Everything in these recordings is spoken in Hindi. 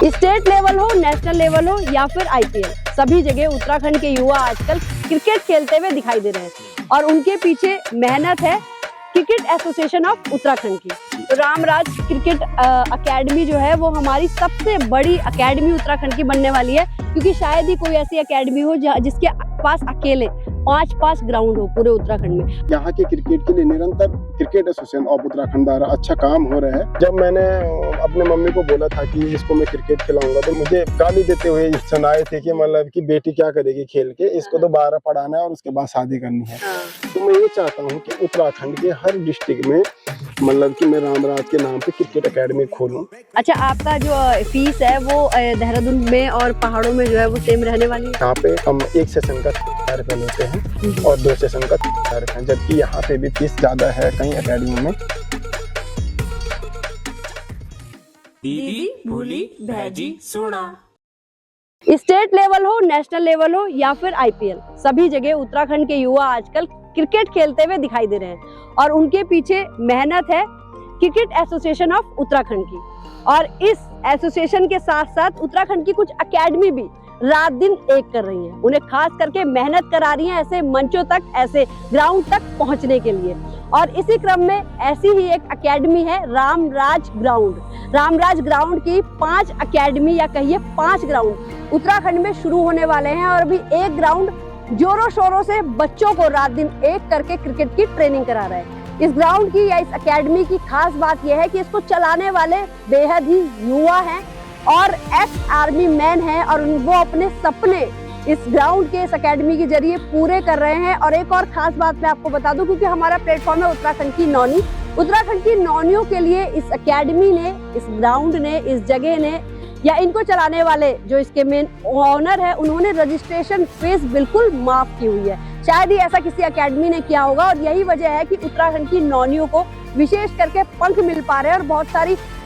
स्टेट लेवल हो, नेशनल लेवल हो या फिर आईपीएल, सभी जगह उत्तराखंड के युवा आजकल क्रिकेट खेलते हुए दिखाई दे रहे हैं और उनके पीछे मेहनत है क्रिकेट एसोसिएशन ऑफ उत्तराखंड की। तो रामराज क्रिकेट अकेडमी जो है वो हमारी सबसे बड़ी अकेडमी उत्तराखंड की बनने वाली है, क्योंकि शायद ही कोई ऐसी अकेडमी हो जिसके पास अकेले 5 ग्राउंड हो पूरे उत्तराखंड में। यहाँ के क्रिकेट के लिए निरंतर क्रिकेट एसोसिएशन ऑफ उत्तराखंड द्वारा अच्छा काम हो रहा है। जब मैंने अपने मम्मी को बोला था कि इसको मैं क्रिकेट खिलाऊंगा तो मुझे गाली देते हुए सुनाए थे कि मतलब कि बेटी क्या करेगी खेल के, इसको तो 12 पढ़ाना है और उसके बाद शादी करनी है। तो मैं ये चाहता हूँ कि उत्तराखंड के हर डिस्ट्रिक्ट में मतलब कि मैं रामराज के नाम पे क्रिकेट अकेडमी खोलूं। अच्छा, आपका जो फीस है वो देहरादून में और पहाड़ों में जो है वो सेम रहने वाली है? यहाँ पे हम एक सेशन का 4 रुपये लेते हैं और 2 सेशन का 4 रुपये हैं, जबकि यहाँ पे भी फीस ज्यादा है कई अकेडमी में। दीदी भूली भैजी सोना। स्टेट लेवल हो, नेशनल लेवल हो या फिर आईपीएल, सभी जगह उत्तराखंड के युवा आजकल क्रिकेट खेलते हुए दिखाई दे रहे हैं और उनके पीछे मेहनत है क्रिकेट एसोसिएशन ऑफ उत्तराखंड की। और इस एसोसिएशन के साथ साथ उत्तराखंड की कुछ अकेडमी भी रात दिन एक कर रही हैं, उन्हें खास करके मेहनत करा रही हैं ऐसे मंचों तक, ऐसे ग्राउंड तक पहुंचने के लिए। और इसी क्रम में ऐसी ही एक अकेडमी है रामराज ग्राउंड। रामराज ग्राउंड की 5 अकेडमी या कहिए 5 ग्राउंड उत्तराखंड में शुरू होने वाले हैं और अभी एक ग्राउंड जोरों शोरों से बच्चों को रात दिन एक करके क्रिकेट की ट्रेनिंग करा रहा है। इस ग्राउंड की या इस अकेडमी की खास बात यह है कि इसको चलाने वाले बेहद ही युवा हैं और एक्स आर्मी मैन हैं और वो अपने सपने इस ग्राउंड के इस अकेडमी के जरिए पूरे कर रहे हैं। और एक और खास बात मैं आपको बता दूं, क्योंकि हमारा प्लेटफॉर्म है उत्तराखंड की नौनी। उत्तराखंड की नौनियों के लिए इस अकेडमी ने, इस ग्राउंड ने, इस जगह ने या इनको चलाने वाले जो इसके मेन ओनर है, उन्होंने रजिस्ट्रेशन फीस बिल्कुल माफ की हुई है। शायद ही ऐसा किसी अकेडमी ने किया होगा और यही वजह है कि उत्तराखंड की नौनियों को विशेष करके पंख मिल पा रहे हैं और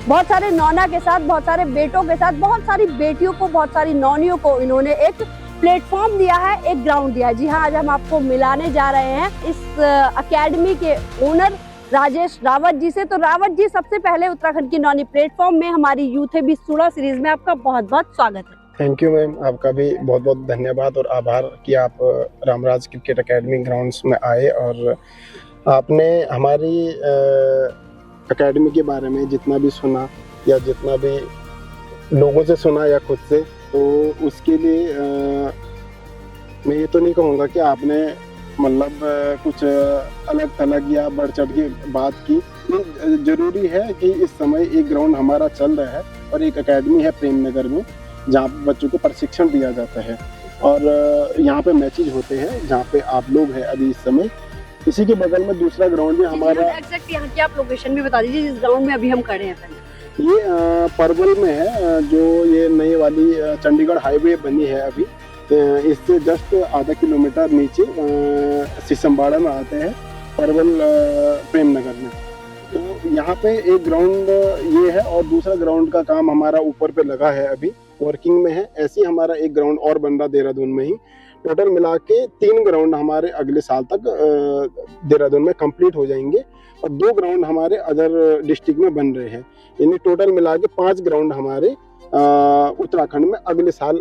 बहुत सारे नौना के साथ, बहुत सारे बेटों के साथ, बहुत सारी बेटियों को, बहुत सारी नौनियों को इन्होंने एक प्लेटफॉर्म दिया है, एक ग्राउंड दिया है। जी हाँ, आज हम आपको मिलाने जा रहे हैं इस अकेडमी के ओनर राजेश रावत जी से। तो रावत जी, सबसे पहले उत्तराखंड की नौनी प्लेटफॉर्म में हमारी यूथ है 2016 सीरीज में आपका बहुत बहुत स्वागत है। थैंक यू मैम, आपका भी बहुत बहुत धन्यवाद और आभार कि आप रामराज क्रिकेट अकेडमी ग्राउंड्स में आए और आपने हमारी अकेडमी के बारे में जितना भी सुना या जितना भी लोगों से सुना या खुद से, तो उसके लिए मैं ये तो नहीं कहूँगा कि आपने मतलब कुछ अलग थलग या बढ़ चढ़ की बात की। जरूरी है कि इस समय एक ग्राउंड हमारा चल रहा है और एक अकेडमी है प्रेमनगर में, जहाँ पे बच्चों को प्रशिक्षण दिया जाता है और यहाँ पे मैचेज होते हैं जहाँ पे आप लोग हैं अभी इस समय। इसी के बगल में दूसरा ग्राउंड है हमारा। एग्जैक्ट यहाँ की आप लोकेशन भी बता दीजिए जिस ग्राउंड में अभी हम खड़े हैं। ये परवल में है, जो ये नई वाली चंडीगढ़ हाईवे बनी है अभी, इससे जस्ट आधा किलोमीटर नीचे सिसमबाड़ा में आते हैं, परवल प्रेमनगर में। तो यहाँ पे एक ग्राउंड ये है और दूसरा ग्राउंड का काम हमारा ऊपर पे लगा है, अभी वर्किंग में है। ऐसे ही हमारा एक ग्राउंड और बन रहा देहरादून में ही। टोटल मिला के 3 ग्राउंड हमारे अगले साल तक देहरादून में कंप्लीट हो जाएंगे और 2 ग्राउंड हमारे अदर डिस्ट्रिक्ट में बन रहे हैं। यानी टोटल मिला के 5 ग्राउंड हमारे उत्तराखंड में अगले साल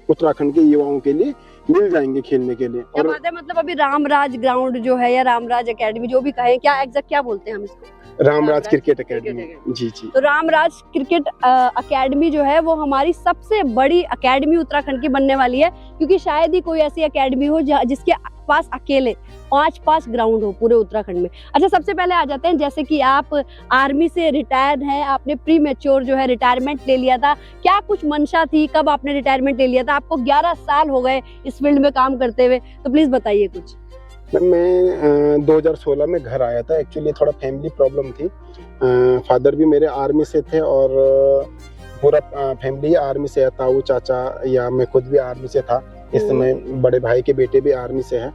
उत्तराखंड के युवाओं के लिए मिल जाएंगे खेलने के लिए। और मतलब अभी रामराज ग्राउंड जो है या रामराज अकेडमी जो भी कहें, क्या एग्जैक्ट क्या बोलते हैं हम इसको? Ramraj cricket academy. जी जी। तो रामराज क्रिकेट अकेडमी जो है वो हमारी सबसे बड़ी अकेडमी उत्तराखंड की बनने वाली है, क्योंकि शायद ही कोई ऐसी अकेडमी हो जिसके पास अकेले 5 ग्राउंड हो पूरे उत्तराखंड में। अच्छा, सबसे पहले आ जाते हैं, जैसे कि आप आर्मी से रिटायर्ड हैं, आपने प्री मैच्योर जो है रिटायरमेंट ले लिया था। क्या कुछ मंशा थी, कब आपने रिटायरमेंट ले लिया था? आपको 11 साल हो गए इस फील्ड में काम करते हुए, तो प्लीज बताइए कुछ। मैं 2016 में घर आया था। एक्चुअली थोड़ा फैमिली प्रॉब्लम थी। फादर भी मेरे आर्मी से थे और पूरा फैमिली आर्मी से है। ताऊ, चाचा या मैं खुद भी आर्मी से था। इस समय बड़े भाई के बेटे भी आर्मी से हैं।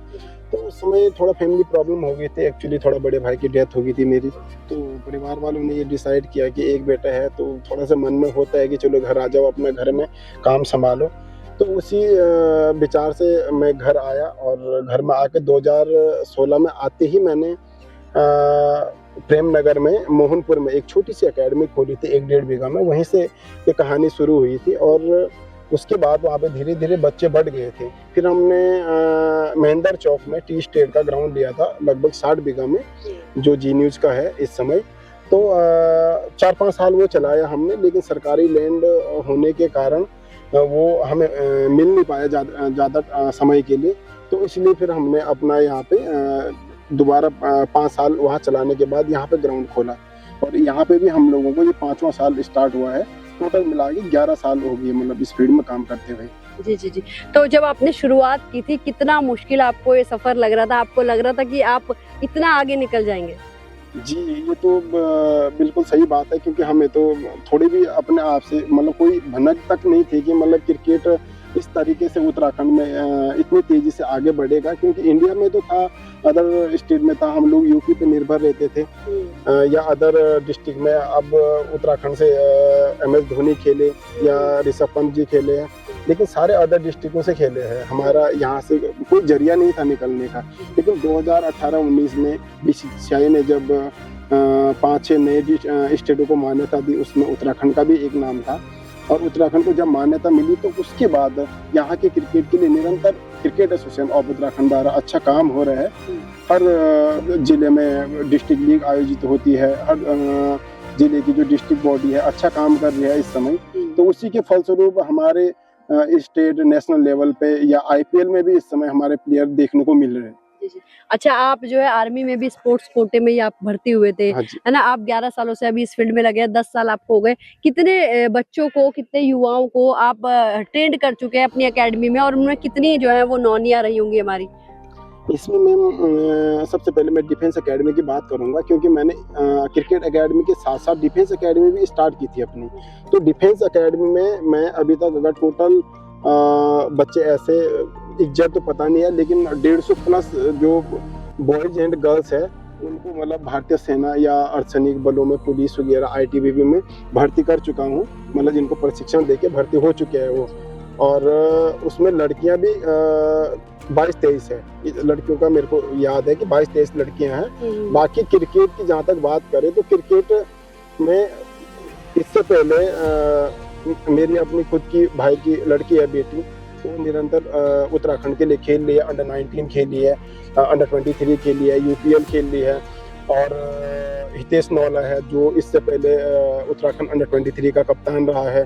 तो उस समय थोड़ा फैमिली प्रॉब्लम हो गई थी। एक्चुअली थोड़ा बड़े भाई की डेथ हो गई थी मेरी। तो परिवार वालों ने ये डिसाइड किया कि एक बेटा है तो थोड़ा सा मन में होता है कि चलो घर आ जाओ, अपने घर में काम संभालो। तो उसी विचार से मैं घर आया और घर में आके 2016 में आते ही मैंने प्रेम नगर में मोहनपुर में एक छोटी सी एकेडमी खोली थी 1-1.5 बीघा में, वहीं से ये कहानी शुरू हुई थी और उसके बाद वहाँ पे धीरे धीरे बच्चे बढ़ गए थे। फिर हमने महेंद्र चौक में टी स्टेट का ग्राउंड लिया था लगभग 60 बीघा में, जो जी न्यूज़ का है इस समय। तो 4-5 साल वो चलाया हमने, लेकिन सरकारी लैंड होने के कारण वो हमें मिल नहीं पाया ज़्यादा समय के लिए। तो इसलिए फिर हमने अपना यहाँ पे दोबारा 5 साल वहाँ चलाने के बाद यहाँ पे ग्राउंड खोला और यहाँ पे भी हम लोगों को ये 5वां साल स्टार्ट हुआ है। टोटल मिला के 11 साल हो गए मतलब इस फील्ड में काम करते हुए। जी जी जी। तो जब आपने शुरुआत की थी कितना मुश्किल आपको ये सफर लग रहा था? आपको लग रहा था कि आप इतना आगे निकल जाएंगे? जी, ये तो बिल्कुल सही बात है, क्योंकि हमें तो थोड़ी भी अपने आप से मतलब कोई भनक तक नहीं थी कि मतलब क्रिकेट इस तरीके से उत्तराखंड में इतनी तेजी से आगे बढ़ेगा। क्योंकि इंडिया में तो था, अदर स्टेट में था, हम लोग यूपी पे निर्भर रहते थे या अदर डिस्ट्रिक्ट में। अब उत्तराखंड से MS धोनी खेले या ऋषभ पंत जी खेले हैं, लेकिन सारे अदर डिस्ट्रिक्टों से खेले हैं। हमारा यहाँ से कोई जरिया नहीं था निकलने का। लेकिन 2018-19 में BCCI ने जब 5-6 नए स्टेटों को मान्यता दी, उसमें उत्तराखंड का भी एक नाम था। और उत्तराखंड को जब मान्यता मिली तो उसके बाद यहाँ के क्रिकेट के लिए निरंतर क्रिकेट एसोसिएशन ऑफ उत्तराखंड द्वारा अच्छा काम हो रहा है। हर जिले में डिस्ट्रिक्ट लीग आयोजित होती है, हर जिले की जो डिस्ट्रिक्ट बॉडी है अच्छा काम कर रही है इस समय। तो उसी के फलस्वरूप हमारे स्टेट नेशनल लेवल पे या IPL में भी इस समय हमारे प्लेयर देखने को मिल रहे हैं। अच्छा, आप जो है आर्मी में भी स्पोर्ट्स कोटे में ही आप भर्ती हुए थे, है ना? आप 11 सालों से अभी इस फील्ड में लगे हैं, 10 साल आपको हो गए। कितने बच्चों को, कितने युवाओं को आप ट्रेंड कर चुके हैं अपनी एकेडमी में, और उनमें कितनी जो है वो नौनियां रही होंगी हमारी? इसमें मैम सबसे पहले मैं डिफेंस एकेडमी की बात करूंगा, क्योंकि मैंने क्रिकेट एकेडमी के साथ साथ डिफेंस एकेडमी भी स्टार्ट की थी अपनी। तो डिफेंस एकेडमी में मैं अभी तक अगर टोटल बच्चे ऐसे एग्जैक्ट तो पता नहीं है, लेकिन 150 प्लस जो बॉयज एंड गर्ल्स है उनको मतलब भारतीय सेना या अर्धसैनिक बलों में, पुलिस वगैरह, ITBP में भर्ती कर चुका हूँ। मतलब जिनको प्रशिक्षण देके भर्ती हो चुके हैं वो। और उसमें लड़कियां भी 22-23 है। लड़कियों का मेरे को याद है कि 22-23 लड़कियां हैं। बाकी क्रिकेट की जहाँ तक बात करें तो क्रिकेट में इससे पहले मेरी अपनी खुद की भाई की लड़की है, बेटी, तो निरंतर उत्तराखंड के लिए खेल रही है। अंडर 19 खेली है, अंडर 23 खेली है, UPL खेल ली है। और हितेश नौला है जो इससे पहले उत्तराखंड अंडर 23 का कप्तान रहा है,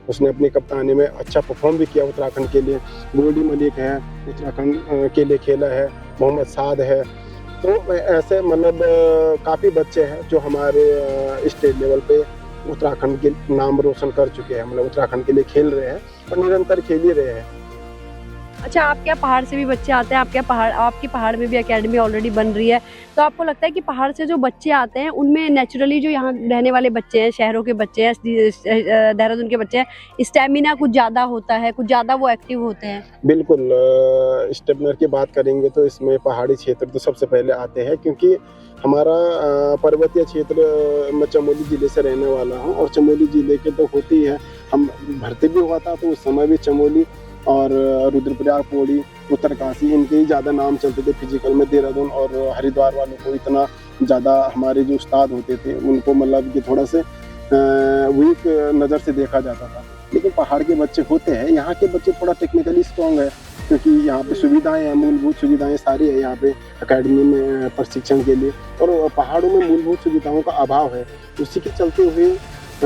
उसने अपनी कप्तानी में अच्छा परफॉर्म भी किया उत्तराखंड के लिए। गोल्डी मलिक है, उत्तराखंड के लिए खेला है। मोहम्मद साद है। तो ऐसे मतलब काफ़ी बच्चे हैं जो हमारे स्टेट लेवल पे उत्तराखंड के नाम रोशन कर चुके हैं, मतलब उत्तराखंड के लिए खेल रहे हैं और निरंतर खेल ही रहे हैं। अच्छा, आपके यहाँ पहाड़ से भी बच्चे आते हैं? आपके पहाड़ में भी एकेडमी ऑलरेडी बन रही है, तो आपको लगता है कि पहाड़ से जो बच्चे आते हैं उनमें नेचुरली जो यहाँ रहने वाले बच्चे हैं, शहरों के बच्चे हैं, देहरादून के बच्चे हैं, स्टेमिना कुछ ज़्यादा होता है, कुछ ज़्यादा वो एक्टिव होते हैं? बिल्कुल, स्टेमिना की बात करेंगे तो इसमें पहाड़ी क्षेत्र तो सबसे पहले आते हैं, क्योंकि हमारा पर्वतीय क्षेत्र में चमोली ज़िले से रहने वाला हूँ। और चमोली ज़िले के तो होती है, हम भर्ती भी हुआ था तो उस समय भी चमोली और रुद्रप्रयाग, पौड़ी, उत्तरकाशी, इनके ही ज़्यादा नाम चलते थे फिजिकल में। देहरादून और हरिद्वार वालों को इतना ज़्यादा हमारे जो उस्ताद होते थे उनको मतलब कि थोड़ा से वीक नज़र से देखा जाता था। लेकिन पहाड़ के बच्चे होते हैं, यहाँ के बच्चे थोड़ा टेक्निकली स्ट्रॉन्ग है, क्योंकि यहाँ पे सुविधाएं हैं, मूलभूत सुविधाएं सारी है यहाँ पे एकेडमी में प्रशिक्षण के लिए। और पहाड़ों में मूलभूत सुविधाओं का अभाव है, उसी के चलते हुए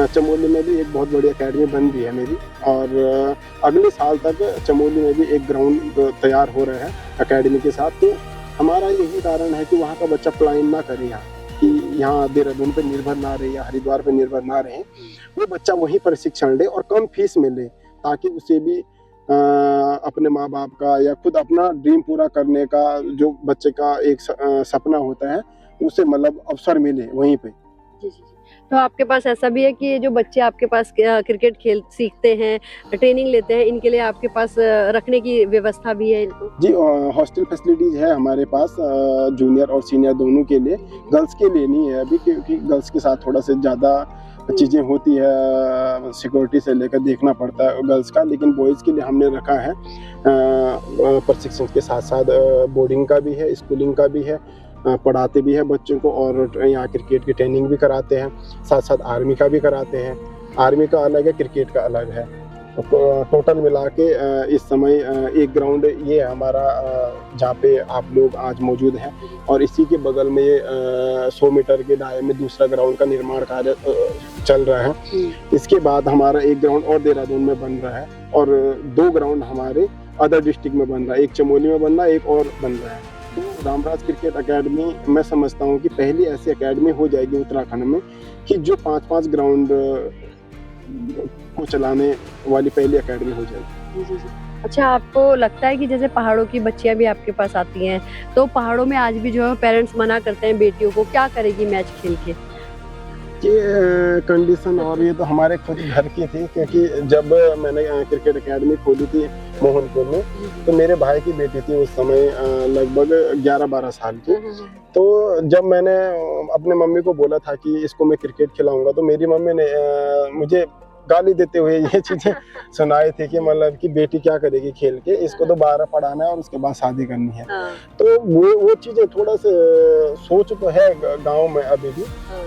चमोली में भी एक बहुत बड़ी एकेडमी बन रही है मेरी। और अगले साल तक चमोली में भी एक ग्राउंड तैयार हो रहा है एकेडमी के साथ। तो हमारा यही कारण है कि वहाँ का बच्चा पलायन ना करे, यहाँ कि यहाँ देहरादून पे निर्भर ना रहे या हरिद्वार पे निर्भर ना रहे, वो बच्चा वहीं प्रशिक्षण ले और कम फीस में ले, ताकि उसे भी अपने माँ बाप का या खुद अपना ड्रीम पूरा करने का जो बच्चे का एक सपना होता है उसे मतलब अवसर मिले वहीं पे। जी जी। तो आपके पास ऐसा भी है कि जो बच्चे आपके पास क्रिकेट खेल सीखते हैं, ट्रेनिंग लेते हैं, इनके लिए आपके पास रखने की व्यवस्था भी है इनको? जी, हॉस्टल फैसिलिटीज है हमारे पास, जूनियर और सीनियर दोनों के लिए। गर्ल्स के लिए नहीं है अभी, क्योंकि गर्ल्स के साथ थोड़ा से ज़्यादा चीज़ें होती है, सिक्योरिटी से लेकर देखना पड़ता है गर्ल्स का। लेकिन बॉयज़ के लिए हमने रखा है प्रशिक्षण के साथ साथ बोर्डिंग का भी है, स्कूलिंग का भी है पढ़ाते भी हैं बच्चों को और यहाँ क्रिकेट की ट्रेनिंग भी कराते हैं, साथ साथ आर्मी का भी कराते हैं। आर्मी का अलग है, क्रिकेट का अलग है। टोटल मिला के इस समय एक ग्राउंड ये है हमारा जहाँ पे आप लोग आज मौजूद हैं, और इसी के बगल में 100 मीटर के दायरे में दूसरा ग्राउंड का निर्माण कार्य चल रहा है। इसके बाद हमारा एक ग्राउंड और देहरादून में बन रहा है और 2 ग्राउंड हमारे अदर डिस्ट्रिक्ट में बन रहा है, एक चमोली में बन रहा है, एक और बन रहा है। तो रामराज क्रिकेट एकेडमी मैं समझता हूँ कि पहली ऐसी एकेडमी हो जाएगी उत्तराखंड में कि जो 5-5 ग्राउंड को चलाने वाली पहली एकेडमी हो जाएगी। अच्छा, आपको लगता है कि जैसे पहाड़ों की बच्चियां भी आपके पास आती हैं, तो पहाड़ों में आज भी जो है पेरेंट्स मना करते हैं बेटियों को, क्या करेगी मैच खेल के? ये कंडीशन और ये तो हमारे खुद घर की थी, क्योंकि जब मैंने क्रिकेट एकेडमी खोली थी मोहनपुर में, तो मेरे भाई की बेटी थी उस समय लगभग 11-12 साल की। तो जब मैंने अपने मम्मी को बोला था कि इसको मैं क्रिकेट खिलाऊंगा, तो मेरी मम्मी ने मुझे गाली देते हुए ये चीजें सुनाई थी कि मतलब कि बेटी क्या करेगी खेल के, इसको तो 12 पढ़ाना है और उसके बाद शादी करनी है। तो वो चीजें थोड़ा से सोच तो है गांव में अभी भी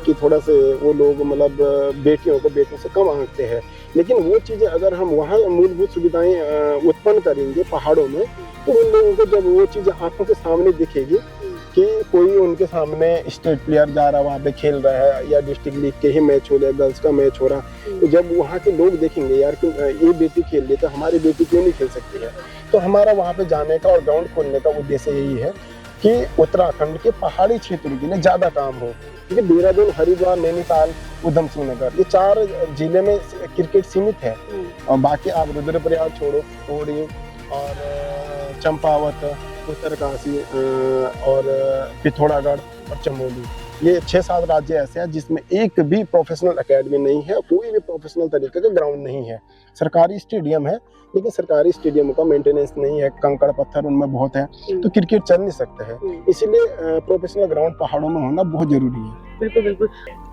कि थोड़ा से वो लोग मतलब बेटियों को बेटों से कम आंकते हैं, लेकिन वो चीजें अगर हम वहाँ मूलभूत सुविधाएं उत्पन्न करेंगे पहाड़ों में, तो उन लोगों को जब वो चीजें आंखों के सामने दिखेगी कि कोई उनके सामने स्टेट प्लेयर जा रहा है वहाँ पे खेल रहा है, या डिस्ट्रिक्ट लीग के ही मैच हो रहा है, गर्ल्स का मैच हो रहा, तो जब वहाँ के लोग देखेंगे यार कि ये बेटी खेल रही है तो हमारी बेटी क्यों नहीं खेल सकती है, तो हमारा वहाँ पे जाने का और ग्राउंड खोलने का उद्देश्य यही है कि उत्तराखंड के पहाड़ी क्षेत्रों के लिए ज़्यादा काम हो। क्योंकि देहरादून, हरिद्वार, नैनीताल, उधम सिंह नगर, ये 4 जिले में क्रिकेट सीमित है, और बाकी आप रुद्रप्रयाग छोड़ो, पौड़ी और चंपावत, उत्तरकाशी और पिथौरागढ़ और चमोली, ये 6-7 राज्य ऐसे हैं जिसमें एक भी प्रोफेशनल एकेडमी नहीं है, कोई भी प्रोफेशनल तरीके का ग्राउंड नहीं है। सरकारी स्टेडियम है, लेकिन सरकारी स्टेडियम का मेंटेनेंस नहीं है, कंकड़ पत्थर उनमें बहुत है, तो क्रिकेट चल नहीं सकता है। इसीलिए प्रोफेशनल ग्राउंड पहाड़ों में होना बहुत जरूरी है। बिल्कुल बिल्कुल।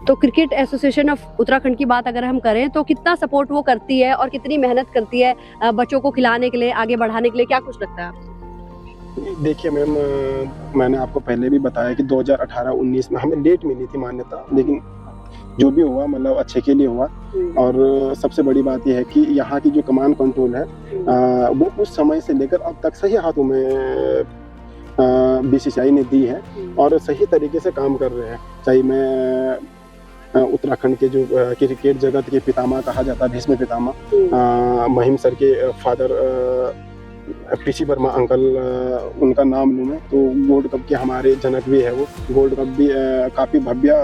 तो क्रिकेट एसोसिएशन ऑफ उत्तराखंड की बात अगर हम करें तो कितना सपोर्ट वो करती है और कितनी मेहनत करती है बच्चों को खिलाने के लिए, आगे बढ़ाने के लिए, क्या कुछ लगता है आपको? देखिए मैम, मैंने आपको पहले भी बताया कि 2018-19 में हमें लेट मिली थी मान्यता, लेकिन जो भी हुआ मतलब अच्छे के लिए हुआ। और सबसे बड़ी बात यह है कि यहाँ की जो कमांड कंट्रोल है वो उस समय से लेकर अब तक सही हाथों में बीसीसीआई ने दी है और सही तरीके से काम कर रहे हैं। चाहे मैं उत्तराखंड के जो क्रिकेट जगत के पितामह कहा जाता है, भीष्म पितामह, महिम सर के फादर पीसी वर्मा अंकल, उनका नाम लूँ मैं तो गोल्ड कप के हमारे जनक भी है। वो गोल्ड कप भी काफ़ी भव्य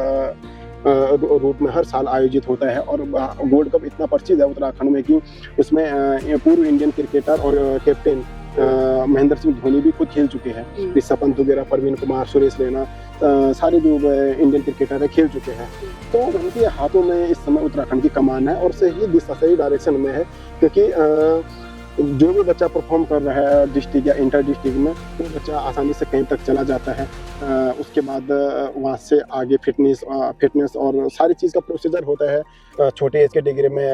रूप में हर साल आयोजित होता है, और गोल्ड कप इतना प्रसिद्ध है उत्तराखंड में कि उसमें पूर्व इंडियन क्रिकेटर और कैप्टन महेंद्र सिंह धोनी भी खुद खेल चुके हैं। ऋषभ पंत वगैरह, प्रवीण कुमार, सुरेश रैना, सारे जो इंडियन क्रिकेटर है खेल चुके हैं। तो उनके हाथों में इस समय उत्तराखंड की कमान है और सही दिशा, सही डायरेक्शन में है, क्योंकि जो भी बच्चा परफॉर्म कर रहा है डिस्ट्रिक्ट या इंटर डिस्ट्रिक्ट में, वो बच्चा आसानी से कहीं तक चला जाता है। उसके बाद वहाँ से आगे फिटनेस और सारी चीज़ का प्रोसीजर होता है। छोटे एज कैटेगरी में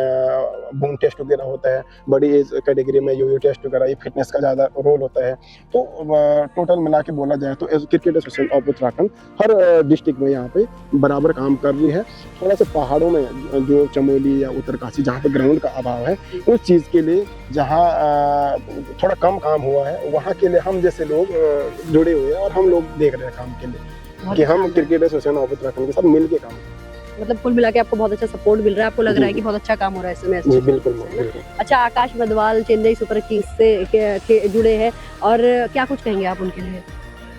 बोन टेस्ट वगैरह होता है, बड़ी एज कैटेगरी में यो टेस्ट वगैरह, ये फिटनेस का ज़्यादा रोल होता है। तो टोटल मिला के बोला जाए तो cricket association of Uttarakhand her district में यहाँ पे बराबर काम कर रही है। थोड़ा सा पहाड़ों में जो चमोली या उत्तरकाशी जहाँ पे ग्राउंड का अभाव है, उस चीज़ के लिए जहाँ थोड़ा कम काम हुआ है, वहाँ के लिए हम जैसे लोग जुड़े हुए हैं और हम लोग देख रहे हैं काम के लिए कि हम क्रिकेट एसोसिएशन ऑफ उत्तराखंड के साथ मिल के काम। मतलब कुल मिला के आपको बहुत अच्छा सपोर्ट मिल रहा है, आपको लग रहा है कि बहुत अच्छा काम हो रहा है इसमें? जी बिल्कुल बिल्कुल। अच्छा, आकाश मधवाल चेन्नई सुपर किंग्स से जुड़े हैं, और क्या कुछ कहेंगे आप उनके लिए?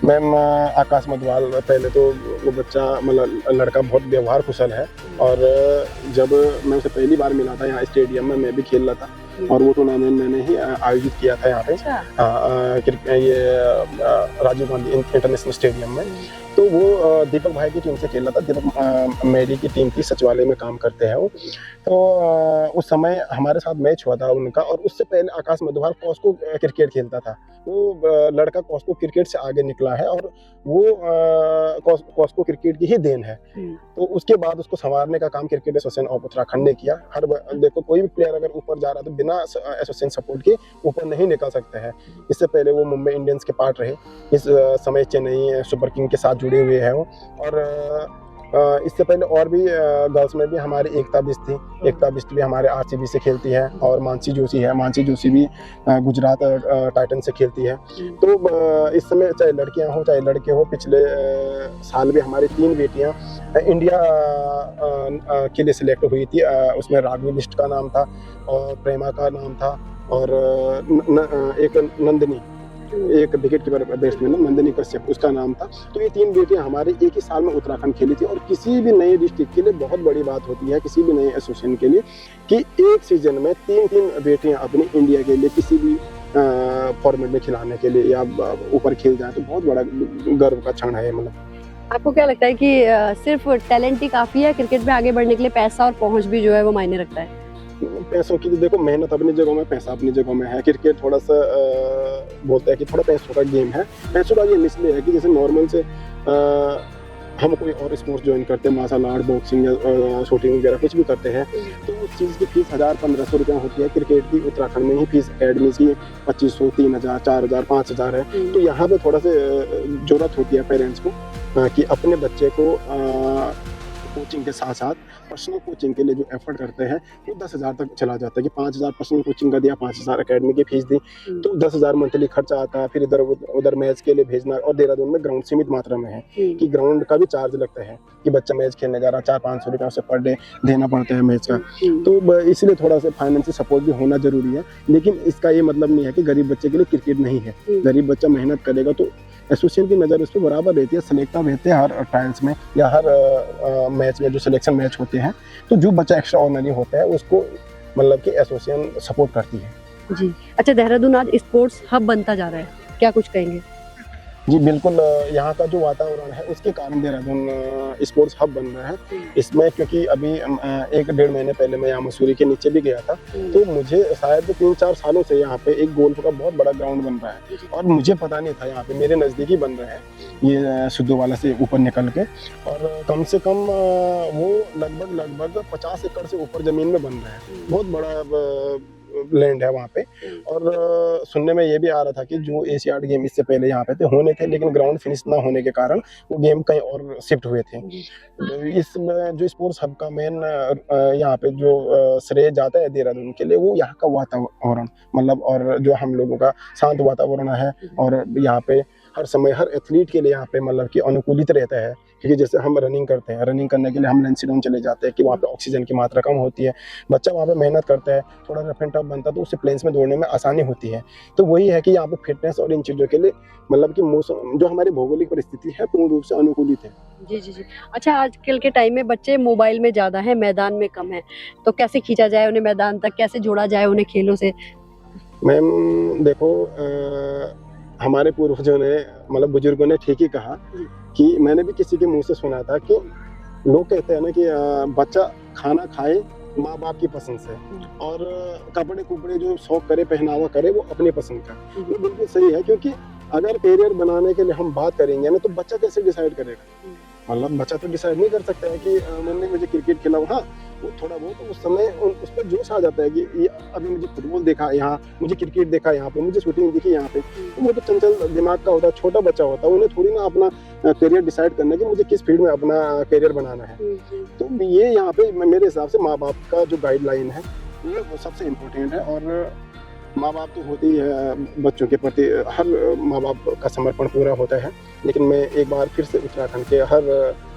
मैम, आकाश मधवाल पहले तो वो बच्चा मतलब लड़का बहुत व्यवहार कुशल है, और जब मैं उसे पहली बार मिला था यहाँ स्टेडियम में, मैं भी खेल रहा था और वो टूर्नामेंट मैंने ही आयोजित किया था यहाँ पे। ये राजीव गांधी इंटरनेशनल स्टेडियम में। तो वो दीपक भाई की टीम से खेल रहा था। दीपक मेरी की टीम थी, सचिवालय में काम करते हैं वो। तो उस समय हमारे साथ मैच हुआ था उनका, और उससे पहले आकाश मधुवाल कॉस्को क्रिकेट खेलता था। वो लड़का कॉस्को क्रिकेट से आगे निकला है, और वो कॉस्को क्रिकेट की ही देन है। तो उसके बाद उसको संवारने का काम क्रिकेट एसोसिएशन ऑफ उत्तराखंड ने किया। देखो कोई भी प्लेयर अगर ऊपर जा रहा है तो बिना एसोसिएशन सपोर्ट के ऊपर नहीं निकल सकते हैं। इससे पहले वो मुंबई इंडियंस के पार्ट रहे, इस समय चेन्नई सुपर किंग के साथ जुड़े हुए हैं वो। और इससे पहले और भी गर्ल्स में भी हमारी एकता बिष्ट थी। एकता बिष्ट भी हमारे आरसीबी से खेलती है, और मानसी जोशी है, मानसी जोशी भी गुजरात टाइटन से खेलती है। तो इस समय चाहे लड़कियां हो चाहे लड़के हो, पिछले साल भी हमारी 3 बेटियां इंडिया के लिए सिलेक्ट हुई थी। उसमें राघवी लिस्ट का नाम था, और प्रेमा का नाम था, और एक नंदिनी, एक wicket keeper batsman Nandini Kashyap, उसका नाम था। तो ये 3 बेटियां हमारे एक ही साल में उत्तराखंड खेली थी। और किसी भी नए डिस्ट्रिक्ट के लिए बहुत बड़ी बात होती है, किसी भी नए एसोसिएशन के लिए, कि एक सीजन में 3 बेटियां अपनी इंडिया के लिए किसी भी फॉर्मेट में खिलाने के लिए या ऊपर खेल जाए, तो बहुत बड़ा गर्व का क्षण है। मतलब आपको क्या लगता है कि सिर्फ टैलेंट ही काफी है क्रिकेट में आगे बढ़ने के लिए? पैसा और पहुंच भी जो है वो मायने रखता है? पैसों की तो देखो, मेहनत अपनी जगह में, पैसा अपनी जगह में है। क्रिकेट थोड़ा सा बोलते हैं कि थोड़ा पैसों का गेम है। पैसों का गेम इसलिए है कि जैसे नॉर्मल से हम कोई और स्पोर्ट्स ज्वाइन करते हैं, मार्शल आर्ट, बॉक्सिंग या शूटिंग वगैरह कुछ भी करते हैं, तो उस चीज़ की फीस 1000-1500 रुपये होती है। क्रिकेट की उत्तराखंड में ही फीस अकेडमी की 2500, 3000, 4000, 5000 है। तो यहाँ पे थोड़ा सा जरूरत होती है पेरेंट्स को कि अपने बच्चे को कोचिंग के साथ साथ पर्सनल कोचिंग के लिए जो एफर्ट करते हैं, वो 10,000 तक चला जाता है। कि 5,000 पर्सनल कोचिंग का दिया, 5,000 अकेडमी की फीस दी, तो 10,000 मंथली खर्चा आता है। फिर इधर उधर मैच के लिए भेजना, और देहरादून में ग्राउंड सीमित मात्रा में है कि ग्राउंड का भी चार्ज लगता है कि बच्चा मैच खेलने जा रहा है, 400-500 रुपये उसे पर डे देना पड़ता है मैच का। तो इसलिए थोड़ा सा फाइनेंशियल सपोर्ट भी होना जरूरी है। लेकिन इसका ये मतलब नहीं है कि गरीब बच्चे के लिए क्रिकेट नहीं है। गरीब बच्चा मेहनत करेगा तो एसोसिएशन की नज़र उस पर बराबर रहती है। सिलेक्टर रहते हैं हर ट्रायल्स में या हर मैच में, जो सिलेक्शन मैच होते हैं। तो जो बच्चा एक्स्ट्रा ऑर्डिनरी होता है उसको मतलब कि एसोसिएशन सपोर्ट करती है। जी अच्छा, देहरादून आज स्पोर्ट्स हब बनता जा रहा है, क्या कुछ कहेंगे? जी बिल्कुल, यहाँ का जो वातावरण है उसके कारण देहरादून स्पोर्ट्स हब बन रहा है। इसमें क्योंकि अभी 1-1.5 महीने पहले मैं यहाँ मसूरी के नीचे भी गया था, तो मुझे शायद 3-4 सालों से यहाँ पे एक गोल्फ का बहुत बड़ा ग्राउंड बन रहा है, और मुझे पता नहीं था। यहाँ पे मेरे नज़दीकी बन रहे हैं ये सिद्धूवाला से ऊपर निकल के, और कम से कम वो लगभग 50 एकड़ से ऊपर ज़मीन में बन रहा है। बहुत बड़ा लैंड है वहाँ पे। और सुनने में ये भी आ रहा था कि जो एशियाड गेम इससे पहले यहाँ पे होने थे, लेकिन ग्राउंड फिनिश ना होने के कारण वो गेम कहीं और शिफ्ट हुए थे। इसमें जो स्पोर्ट्स हब का मेन यहाँ पे जो श्रेय जाता है देहरादून के लिए, वो यहाँ का वातावरण, मतलब और जो हम लोगों का शांत वातावरण है। और यहाँ पे हर समय हर एथलीट के लिए यहाँ पे मतलब कि अनुकूलित रहता है। क्योंकि जैसे हम रनिंग करते हैं, रनिंग करने के लिए हम लेंसीडाउन चले जाते हैं कि वहाँ पे ऑक्सीजन की मात्रा कम होती है। बच्चा वहाँ पे मेहनत करता है, थोड़ा रफ एंड टफ बनता है, तो उससे प्लेन्स में दौड़ने में आसानी होती है। तो वही है कि यहाँ पे फिटनेस और इन चीज़ों के लिए मतलब कि मौसम जो हमारी भौगोलिक परिस्थिति है पूर्ण रूप से अनुकूलित है। जी जी जी। अच्छा, आजकल के टाइम में बच्चे मोबाइल में ज़्यादा है, मैदान में कम है, तो कैसे खींचा जाए उन्हें मैदान तक, कैसे जोड़ा जाए उन्हें खेलों से? मैम देखो, हमारे पूर्वजों ने मतलब बुजुर्गों ने ठीक ही कहा कि मैंने भी किसी के मुंह से सुना था कि लोग कहते हैं ना कि बच्चा खाना खाए माँ बाप की पसंद से, और कपड़े कुपड़े जो शौक करे, पहनावा करे, वो अपनी पसंद का। ये बिल्कुल सही है, क्योंकि अगर करियर बनाने के लिए हम बात करेंगे ना, तो बच्चा कैसे डिसाइड करेगा? मतलब बच्चा तो डिसाइड नहीं कर सकता है कि मैंने मुझे क्रिकेट खेला। हाँ, वो थोड़ा बहुत उस समय उस पर जोश आ जाता है कि ये अभी मुझे फुटबॉल देखा यहाँ, मुझे क्रिकेट देखा यहाँ पे, मुझे शूटिंग दिखी यहाँ पे। तो वो तो चंचल दिमाग का होता है, छोटा बच्चा होता है, उन्हें थोड़ी ना अपना करियर डिसाइड करना है कि मुझे किस फील्ड में अपना करियर बनाना है। तो ये यहाँ पे मेरे हिसाब से माँ बाप का जो गाइडलाइन है वो सबसे इम्पोर्टेंट है। और माँ बाप तो होती ही है बच्चों के प्रति, हर माँ बाप का समर्पण पूरा होता है। लेकिन मैं एक बार फिर से उत्तराखंड के हर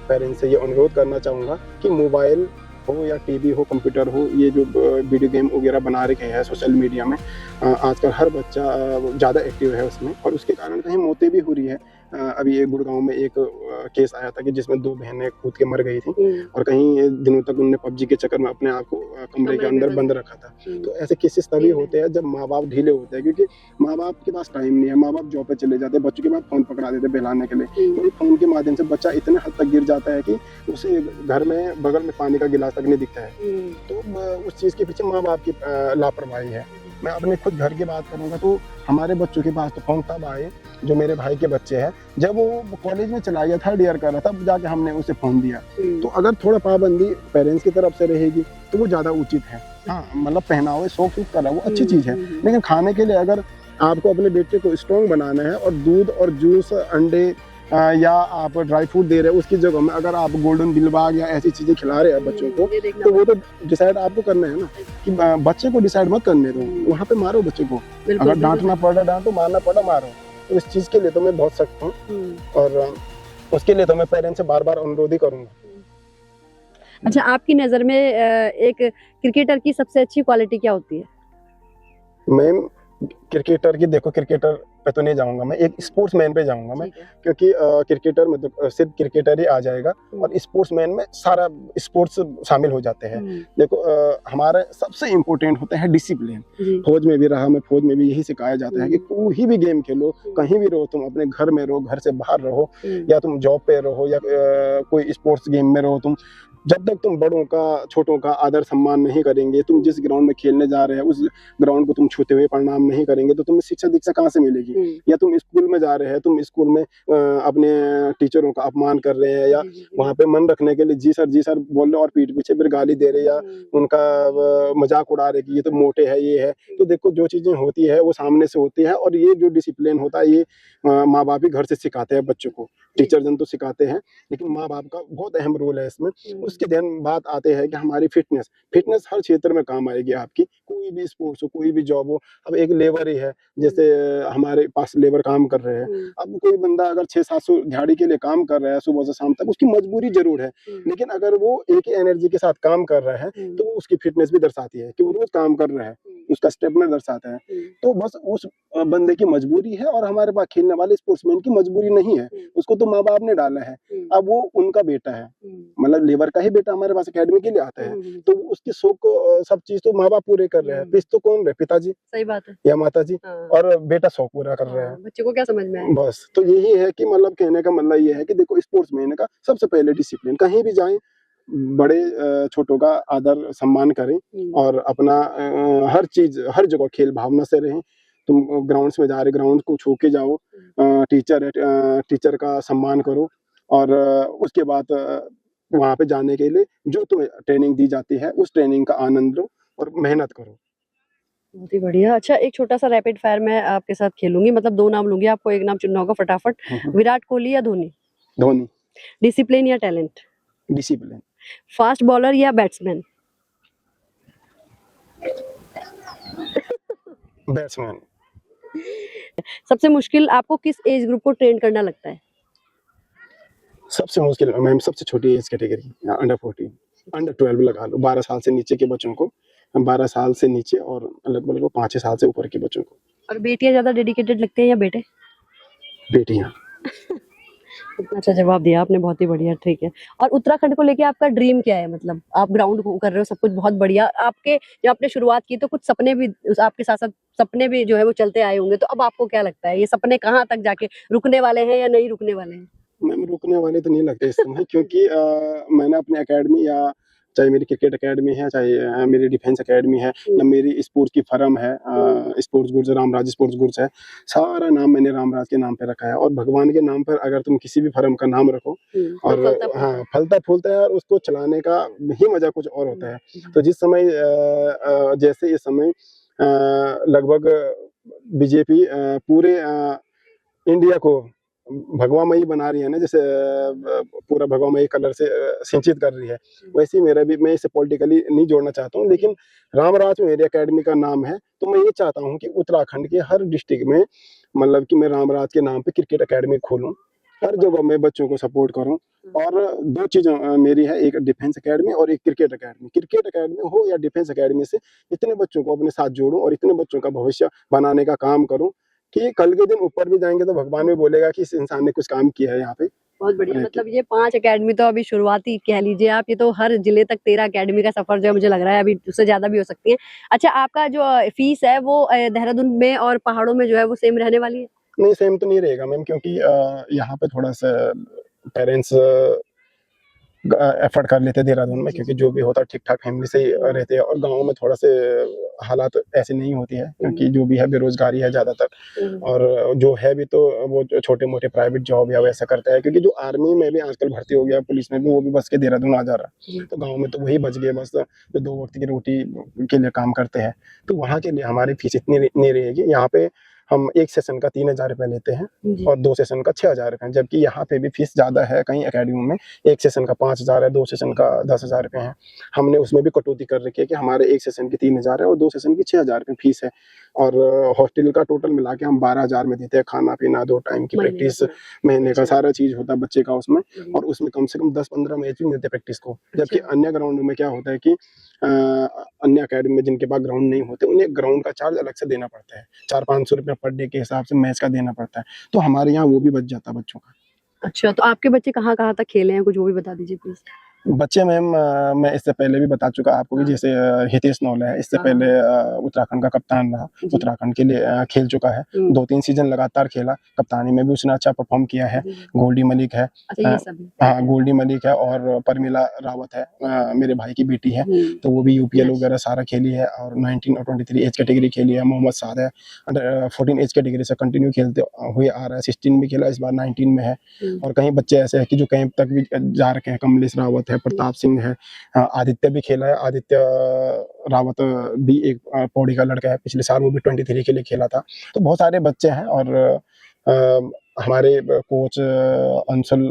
पेरेंट्स से ये अनुरोध करना चाहूँगा कि मोबाइल हो या टीवी हो, कंप्यूटर हो, ये जो वीडियो गेम वगैरह बना रखे हैं सोशल मीडिया में, आजकल हर बच्चा ज़्यादा एक्टिव है उसमें, और उसके कारण कहीं मौतें भी हो रही है। अभी एक गुड़गांव में एक केस आया था कि जिसमें 2 बहनें कूद के मर गई थी और कहीं दिनों तक उनने पबजी के चक्कर में अपने आप को कमरे के अंदर बंद रखा था। तो ऐसे केसेस तभी होते हैं जब माँ बाप ढीले होते हैं, क्योंकि माँ बाप के पास टाइम नहीं है, माँ बाप जॉब पे चले जाते हैं, बच्चों के पास फोन पकड़ा देते बहलाने के लिए। तो फोन के माध्यम से बच्चा इतने हद तक गिर जाता है कि उसे घर में बगल में पानी का गिलास तक नहीं दिखता है। तो उस चीज़ के पीछे माँ बाप की लापरवाही है। मैं अपने खुद घर की बात करूंगा तो हमारे बच्चों के पास तो फोन तब आए, जो मेरे भाई के बच्चे हैं, जब वो कॉलेज में चला गया, 3rd ईयर कर रहा था, तब जाके हमने उसे फोन दिया। तो अगर थोड़ा पाबंदी पेरेंट्स की तरफ से रहेगी तो वो ज़्यादा उचित है। हाँ, मतलब पहनावे शौक सूख कर रहा वो अच्छी चीज़ है, लेकिन खाने के लिए अगर आपको अपने बेटे को स्ट्रॉन्ग बनाना है और दूध और जूस, अंडे या आप ड्राई फ्रूट दे रहे हो, उसकी जगह में अगर आप गोल्डन दिलबाग या ऐसी चीज़ें खिला रहे हैं बच्चों को, तो वो तो डिसाइड आपको करना है ना, कि बच्चे को डिसाइड मत करने दो, वहाँ पे मारो बच्चे को। अगर डांटना पड़ा डांटो, मारना पड़ा मारो। तो इस चीज़ के लिए तो मैं बहुत सख्त हूँ और उसके लिए तो मैं पेरेंट्स से बार बार अनुरोध ही करूँगा। अच्छा, आपकी नज़र में एक क्रिकेटर की सबसे अच्छी क्वालिटी क्या होती है? मैम, क्रिकेटर की देखो, क्रिकेटर पे तो नहीं जाऊंगा मैं, एक स्पोर्ट्समैन पे जाऊंगा मैं, क्योंकि क्रिकेटर में तो सिर्फ क्रिकेटर ही आ जाएगा और स्पोर्ट्समैन में सारा स्पोर्ट्स शामिल हो जाते हैं। देखो, हमारा सबसे इम्पोर्टेंट होता है डिसिप्लिन। फौज में भी रहा मैं, फौज में भी यही सिखाया जाता है कि कोई भी गेम खेलो, कहीं भी रहो, तुम अपने घर में रहो, घर से बाहर रहो, या तुम जॉब पे रहो, या कोई स्पोर्ट्स गेम में रहो, तुम जब तक तुम बड़ों का छोटों का आदर सम्मान नहीं करेंगे, तुम जिस ग्राउंड में खेलने जा रहे हैं उस ग्राउंड को तुम छूते हुए प्रणाम नहीं करेंगे, तो तुम्हें शिक्षा दीक्षा कहाँ से मिलेगी? या तुम स्कूल में जा रहे हैं, तुम स्कूल में अपने टीचरों का अपमान कर रहे हैं, या वहाँ पे मन रखने के लिए जी सर बोल रहे और पीठ पीछे फिर गाली दे रहे, या उनका मजाक उड़ा रहे कि ये तो मोटे है, ये है। तो देखो, जो चीजें होती है वो सामने से होती है, और ये जो डिसिप्लिन होता है ये माँ बाप ही घर से सिखाते हैं बच्चों को। टीचर जन तो सिखाते हैं, लेकिन माँ बाप का बहुत अहम रोल है इसमें। उसके ध्यान बात आते हैं कि हमारी फिटनेस हर क्षेत्र में काम आएगी आपकी, कोई भी स्पोर्ट्स हो, कोई भी जॉब हो। अब एक लेबर ही है, जैसे हमारे पास लेबर काम कर रहे हैं, अब कोई बंदा अगर 600-700 दिहाड़ी के लिए काम कर रहा है सुबह से शाम तक, उसकी मजबूरी जरूर है, लेकिन अगर वो एक ही एनर्जी के साथ काम कर रहा है तो उसकी फिटनेस भी दर्शाती है कि वो रोज काम कर रहा है, उसका स्टेमिना दर्शाता है। तो बस उस बंदे की मजबूरी है, और हमारे पास खेलने वाले स्पोर्ट्समैन की मजबूरी नहीं है, उसको तो माँ बाप ने डाला है। अब वो उनका बेटा है, मतलब लेबर का ही बेटा हमारे पास एकेडमी के लिए आता है, तो उसके शौक को सब चीज तो माँ बाप पूरे कर रहे हैं। पिस तो कौन रहे? पिताजी, सही बात है, या माता जी। और बेटा शौक पूरा कर रहा है। बच्चे को क्या समझ में आए? बस तो यही है कि मतलब कहने का मतलब ये है कि देखो, स्पोर्ट्समैन का सबसे पहले डिसिप्लिन, कहीं भी जाएं बड़े छोटों का आदर सम्मान करें, और अपना हर चीज हर जगह खेल भावना से रहें। तुम ग्राउंड्स में जा रहे, ग्राउंड को छू के जाओ, टीचर है, टीचर का सम्मान करो, और उसके बाद वहाँ पे जाने के लिए जो तुम्हें ट्रेनिंग दी जाती है उस ट्रेनिंग का आनंद लो और मेहनत करो। बहुत ही बढ़िया। अच्छा, एक छोटा सा रैपिड फायर मैं आपके साथ खेलूंगी, मतलब 2 नाम लूंगी, आपको एक नाम चुनना होगा फटाफट। विराट कोहली या धोनी? धोनी। डिसिप्लिन या टैलेंट? डिसिप्लिन। फास्ट बॉलर या बैट्समैन? बैट्समैन। सबसे मुश्किल आपको किस एज ग्रुप को ट्रेन करना लगता है? सबसे मुश्किल मैम, सबसे छोटी एज कैटेगरी, अंडर 14, अंडर 12 लगा लो, 12 साल से नीचे के बच्चों को, 12 साल से नीचे, और लगभग 5-6 साल से ऊपर के बच्चों को। और बेटियां ज्यादा डेडिकेटेड लगते हैं या बेटे? बेटियां। इतना अच्छा जवाब दिया आपने, बहुत ही बढ़िया। ठीक है, और उत्तराखंड को लेके आपका ड्रीम क्या है? मतलब आप ग्राउंड कर रहे हो, सब कुछ बहुत बढ़िया, आपके जब आपने शुरुआत की तो कुछ सपने भी आपके साथ साथ सपने भी जो है वो चलते आए होंगे, तो अब आपको क्या लगता है ये सपने कहाँ तक जाके रुकने वाले हैं या नहीं रुकने वाले हैं? मैम, रुकने वाले तो नहीं लगते इस समय, क्योंकि मैंने अपने एकेडमी, या चाहे मेरी क्रिकेट एकेडमी है, चाहे मेरी डिफेंस एकेडमी है, या मेरी स्पोर्ट्स की फर्म है, sports goods, Ramraj sports goods है, सारा नाम मैंने रामराज के नाम पे रखा है। और भगवान के नाम पर अगर तुम किसी भी फर्म का नाम रखो, और हाँ, फलता फूलता है, और उसको चलाने का ही मजा कुछ और होता है। तो जिस समय जैसे इस समय लगभग बीजेपी पूरे इंडिया को भगवामयी बना रही है ना, जैसे पूरा भगवामयी कलर से सिंचित कर रही है, वैसे ही मेरा भी, मैं इसे पॉलिटिकली नहीं जोड़ना चाहता हूँ, लेकिन रामराज मेरी एकेडमी का नाम है, तो मैं ये चाहता हूँ कि उत्तराखंड के हर डिस्ट्रिक्ट में, मतलब कि मैं रामराज के नाम पे क्रिकेट एकेडमी खोलूँ, हर जगह मैं बच्चों को सपोर्ट करूं। और 2 चीज़ें मेरी है, एक डिफेंस एकेडमी और एक क्रिकेट एकेडमी। क्रिकेट एकेडमी हो या डिफेंस एकेडमी से इतने बच्चों को अपने साथ जोड़ूं और इतने बच्चों का भविष्य बनाने का काम करूं कि कल के दिन ऊपर भी जाएंगे तो भगवान भी बोलेगा कि इस इंसान ने कुछ काम किया है यहाँ पे। बहुत बढ़िया। रह के। मतलब ये 5 एकेडमी तो अभी शुरुआती कह लीजिए आप, ये तो हर जिले तक 13 एकेडमी का सफर जो है मुझे लग रहा है अभी उससे ज्यादा भी हो सकती है। अच्छा, आपका जो फीस है वो देहरादून में और पहाड़ों में जो है वो सेम रहने वाली है? नहीं, सेम तो नहीं रहेगा मैम, क्योंकि यहाँ पे थोड़ा सा पेरेंट्स एफर्ट कर लेते हैं देहरादून में, क्योंकि जो भी होता है ठीक ठाक फैमिली से ही रहते हैं, और गाँव में थोड़ा से हालात ऐसे नहीं होती है, क्योंकि जो भी है बेरोजगारी है ज़्यादातर, और जो है भी तो वो छोटे मोटे प्राइवेट जॉब या वैसा करता है, क्योंकि जो आर्मी में भी आजकल भर्ती हो गया, पुलिस में भी, वो भी बस के देहरादून आ जा रहा है। तो गाँव में तो वही बच गए बस, जो 2 वक्त की रोटी के लिए काम करते हैं, तो वहाँ के लिए हमारी फीस इतनी नहीं रहेगी। यहाँ पे हम 1 सेशन का 3000 रुपये लेते हैं और 2 सेशन का 6000 रुपये, जबकि यहाँ पे भी फीस ज़्यादा है कई अकेडमी में। 1 सेशन का 5000 है, 2 सेशन का 10,000 रुपये है। हमने उसमें भी कटौती कर रखी है कि हमारे 1 सेशन की 3000 है और 2 सेशन की 6000 रुपये फीस है, और हॉस्टल का टोटल मिला के हम 12,000 में देते हैं। खाना पीना, 2 टाइम की प्रैक्टिस, महीने का सारा चीज़ होता है बच्चे का उसमें, और उसमें कम से कम 10-15 मैच भी मिलते हैं प्रैक्टिस को। जबकि अन्य ग्राउंड में क्या होता है कि अन्य अकेडमी में जिनके पास ग्राउंड नहीं होते, उन्हें ग्राउंड का चार्ज अलग से देना पड़ता है। 400-500 रुपये पर डे के हिसाब से मैच का देना पड़ता है, तो हमारे यहाँ वो भी बच जाता है बच्चों का। अच्छा, तो आपके बच्चे कहाँ-कहाँ तक खेले हैं, कुछ वो भी बता दीजिए प्लीज। बच्चे मैम, मैं इससे पहले भी बता चुका आपको कि जैसे हितेश नौले है, इससे पहले उत्तराखंड का कप्तान रहा, उत्तराखंड के लिए खेल चुका है। 2-3 सीजन लगातार खेला, कप्तानी में भी उसने अच्छा परफॉर्म किया है। गोल्डी मलिक है, हाँ गोल्डी मलिक है, और परमिला रावत है, मेरे भाई की बेटी है, तो वो भी यूपीएल वगैरह सारा खेली है, और 19 और 23 एज कैटेगरी खेली है। मोहम्मद साद है, अंडर 14 एज कैटेगरी से कंटिन्यू खेलते हुए आ रहा है। 16 भी खेला, इस बार 19 में है। और कहीं बच्चे ऐसे हैं कि जो कैंप तक भी जा रखे हैं, कमलेश रावत है, प्रताप सिंह है, आदित्य भी खेला है। आदित्य रावत भी एक पौड़ी का लड़का है, पिछले साल वो भी 23 के लिए खेला था। तो बहुत सारे बच्चे हैं, और हमारे कोच अंशुल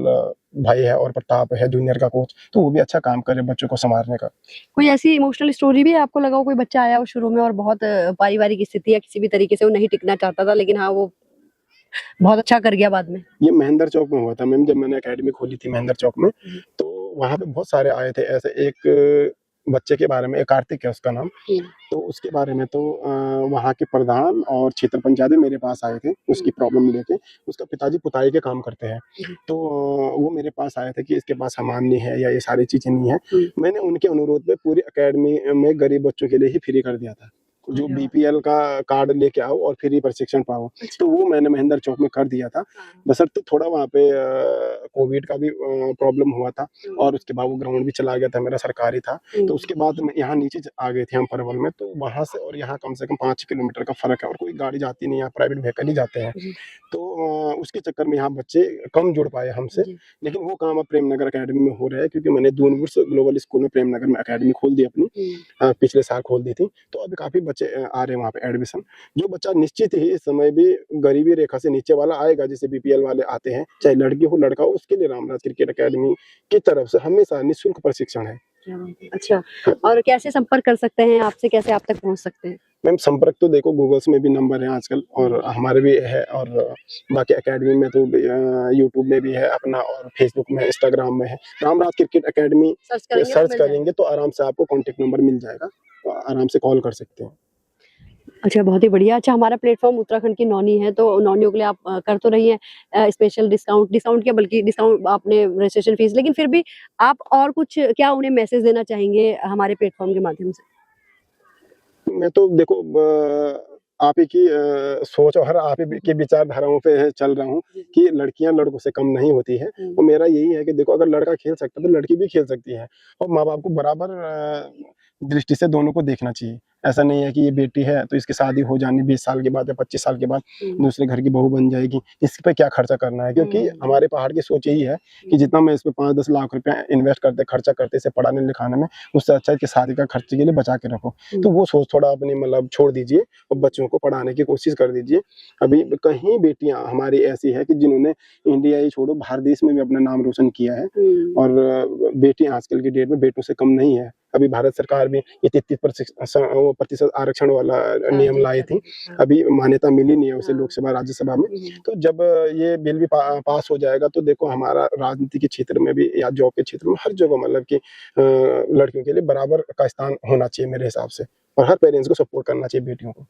भाई है और प्रताप है जूनियर का कोच, तो वो भी अच्छा काम कर रहे हैं बच्चों को संभालने का। कोई ऐसी इमोशनल स्टोरी भी है आपको लगा हो, कोई बच्चा आया हो शुरू में और बहुत पारिवारिक स्थिति या किसी भी तरीके से वो नहीं टिकना चाहता था, लेकिन हाँ वो बहुत अच्छा कर गया बाद में? ये महेंद्र चौक में हुआ था मैम, जब मैंने एकेडमी खोली थी महेंद्र चौक में, तो वहाँ पे बहुत सारे आए थे। ऐसे एक बच्चे के बारे में, एक कार्तिक है उसका नाम, तो उसके बारे में तो वहाँ के प्रधान और क्षेत्र पंचायत मेरे पास आए थे उसकी प्रॉब्लम लेके। उसका पिताजी पुताई के काम करते हैं, तो वो मेरे पास आए थे कि इसके पास सामान नहीं है या ये सारी चीजें नहीं है। मैंने उनके अनुरोध पे पूरी एकेडमी में गरीब बच्चों के लिए ही फ्री कर दिया था, जो बीपीएल का कार्ड लेके आओ और फ्री प्रशिक्षण पाओ। तो वो मैंने महेंद्र चौक में कर दिया था, बशर्ते थोड़ा वहाँ पे कोविड का भी प्रॉब्लम हुआ था, और उसके बाद वो ग्राउंड भी चला गया था, मेरा सरकारी था। तो उसके बाद यहाँ नीचे आ गए थे हम परवल में, तो वहाँ से और यहाँ कम से कम 5 किलोमीटर का फर्क है, और कोई गाड़ी जाती नहीं, यहाँ प्राइवेट व्हीकल ही जाते हैं। तो उसके चक्कर में यहाँ बच्चे कम जुड़ पाए हमसे, लेकिन वो काम अब प्रेमनगर अकेडमी में हो रहा है, क्योंकि मैंने दूनवुर्स ग्लोबल स्कूल में प्रेमनगर में अकेडमी खोल दी अपनी, पिछले साल खोल दी थी। तो अभी काफी बच्चे आ रहे हैं वहाँ पे एडमिशन। जो बच्चा निश्चित ही इस समय भी गरीबी रेखा से नीचे वाला आएगा, जैसे बीपीएल वाले आते हैं, चाहे लड़की हो लड़का हो, उसके लिए रामराज क्रिकेट अकेडमी की तरफ से हमेशा निःशुल्क प्रशिक्षण है। अच्छा, और कैसे संपर्क कर सकते हैं आपसे, कैसे आप तक पहुँच सकते हैं? मैम संपर्क तो देखो गूगल्स में भी नंबर है आजकल, और हमारे भी है, और बाकी एकेडमी में तो यूट्यूब में भी है अपना, और फेसबुक में, इंस्टाग्राम में है। रामराज क्रिकेट अकेडमी सर्च करेंगे तो आराम से आपको कॉन्टेक्ट नंबर मिल जाएगा, तो आराम से कॉल कर सकते हैं। अच्छा, बहुत ही बढ़िया। अच्छा, हमारा प्लेटफॉर्म उत्तराखंड की नौनी है, तो नौनियों के लिए आप कर तो रही हैं स्पेशल डिस्काउंट क्या, बल्कि डिस्काउंट आपने रजिस्ट्रेशन फीस, लेकिन फिर भी आप और कुछ क्या उन्हें मैसेज देना चाहेंगे हमारे प्लेटफॉर्म के माध्यम से? मैं तो देखो आप ही की सोच और आप ही की विचारधाराओं पे चल रहा हूँ कि लड़कियां लड़कों से कम नहीं होती है, और मेरा यही है कि देखो अगर लड़का खेल सकता है तो लड़की भी खेल सकती है, और माँ बाप को बराबर दृष्टि से दोनों को देखना चाहिए। ऐसा नहीं है कि ये बेटी है तो इसकी शादी हो जानी 20 साल के बाद या 25 साल के बाद दूसरे घर की बहू बन जाएगी, इस पे क्या खर्चा करना है। क्योंकि हमारे पहाड़ की सोच यही है कि जितना मैं इस पे 5-10 लाख रुपया इन्वेस्ट करते खर्चा करते इसे पढ़ाने लिखाने में, उससे अच्छा है कि शादी का खर्चे के लिए बचा के रखो। तो वो सोच थोड़ा अपनी मतलब छोड़ दीजिए और बच्चों को पढ़ाने की कोशिश कर दीजिए। अभी कहीं बेटियां हमारी ऐसी है कि जिन्होंने इंडिया ही छोड़ो बाहर देश में भी अपना नाम रोशन किया है, और बेटियां आजकल की डेट में बेटों से कम नहीं है। अभी भारत सरकार भी ये 33% आरक्षण वाला नियम लाई थी, अभी मान्यता मिली नहीं है उसे लोकसभा राज्यसभा में। तो जब ये बिल भी पास हो जाएगा तो देखो हमारा राजनीति के क्षेत्र में भी या जॉब के क्षेत्र में हर जगह मतलब कि लड़कियों के लिए बराबर का स्थान होना चाहिए मेरे हिसाब से, और हर पेरेंट्स को सपोर्ट करना चाहिए बेटियों को।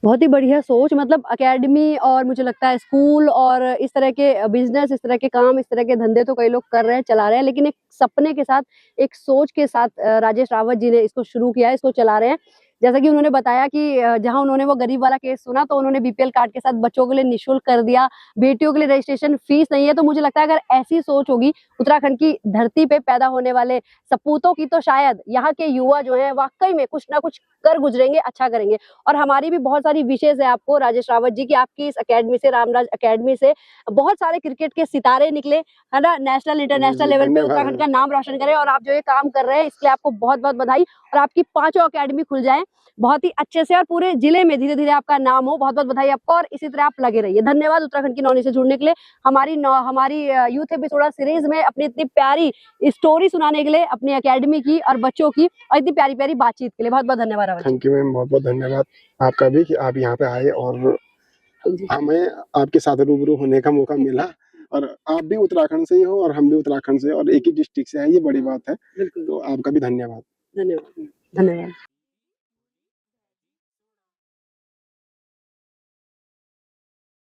बहुत ही बढ़िया सोच, मतलब एकेडमी और मुझे लगता है स्कूल और इस तरह के बिजनेस, इस तरह के काम, इस तरह के धंधे तो कई लोग कर रहे हैं, चला रहे हैं, लेकिन एक सपने के साथ, एक सोच के साथ राजेश रावत जी ने इसको शुरू किया है, इसको चला रहे हैं। जैसा कि उन्होंने बताया कि जहां उन्होंने वो गरीब वाला केस सुना तो उन्होंने बीपीएल कार्ड के साथ बच्चों के लिए निःशुल्क कर दिया, बेटियों के लिए रजिस्ट्रेशन फीस नहीं है। तो मुझे लगता है अगर ऐसी सोच होगी उत्तराखंड की धरती पे पैदा होने वाले सपूतों की, तो शायद यहाँ के युवा जो है वाकई में कुछ ना कुछ कर गुजरेंगे, अच्छा करेंगे। और हमारी भी बहुत सारी विशेष है आपको राजेश रावत जी की, आपकी इस एकेडमी से, रामराज एकेडमी से बहुत सारे क्रिकेट के सितारे निकले, है ना, नेशनल इंटरनेशनल लेवल पे धन्यवाद। उत्तराखंड का नाम रोशन करें। और आप जो ये काम कर रहे हैं इसके लिए आपको बहुत बहुत बधाई, और आपकी 5 एकेडमी खुल जाए बहुत ही अच्छे से और पूरे जिले में धीरे धीरे आपका नाम हो। बहुत बहुत बधाई आपको, और इसी तरह आप लगे रहिए। धन्यवाद उत्तराखंड की नौनी से जुड़ने के लिए, हमारी यूथ एपिसोड सीरीज में अपनी इतनी प्यारी स्टोरी सुनाने के लिए, अपनी एकेडमी की और बच्चों की, और इतनी प्यारी प्यारी बातचीत के लिए बहुत बहुत धन्यवाद Rawat ji. Thank you ma'am, बहुत बहुत धन्यवाद आपका भी कि आप यहाँ पे आए और हमें आपके साथ रूबरू होने का मौका मिला। और आप भी उत्तराखंड से ही हो और हम भी उत्तराखंड से, और एक ही डिस्ट्रिक्ट से हैं, ये बड़ी बात है। तो आपका भी धन्यवाद। धन्यवाद। धन्यवाद।